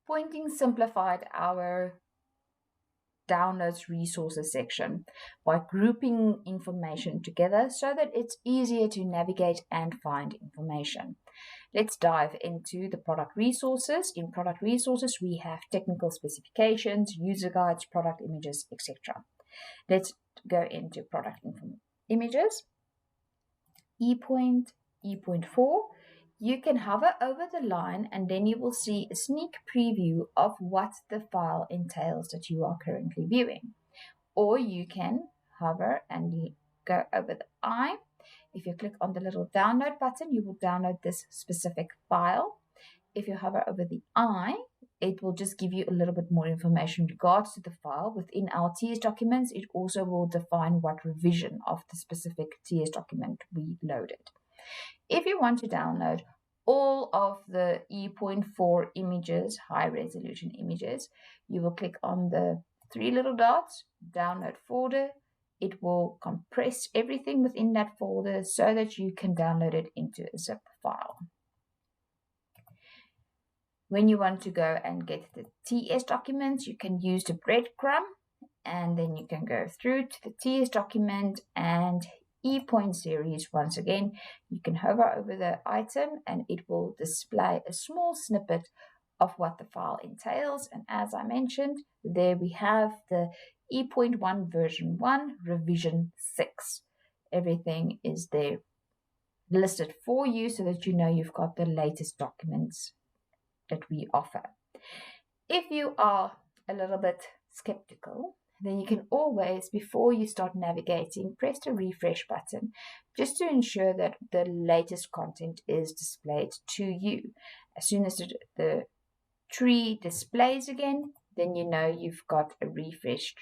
Poynting simplified our downloads resources section by grouping information together so that it's easier to navigate and find information. Let's dive into the product resources. In product resources, we have technical specifications, user guides, product images, etc. Let's go into product images. ePoint, ePoint 4. You can hover over the line and then you will see a sneak preview of what the file entails that you are currently viewing. Or you can hover and go over the I. If you click on the little download button, you will download this specific file. If you hover over the I, it will just give you a little bit more information in regards to the file. Within our TS documents, it also will define what revision of the specific TS document we loaded. If you want to download all of the ePoint4 images, high resolution images, you will click on the three little dots, download folder. It will compress everything within that folder so that you can download it into a zip file. When you want to go and get the TS documents, you can use the breadcrumb and then you can go through to the TS document and ePoint series. Once again, you can hover over the item and it will display a small snippet of what the file entails. And as I mentioned, there we have the ePoint1 version 1 revision 6. Everything is there listed for you so that you know you've got the latest documents that we offer. If you are a little bit skeptical, then you can always, before you start navigating, press the refresh button just to ensure that the latest content is displayed to you. As soon as the tree displays again, then you know you've got a refreshed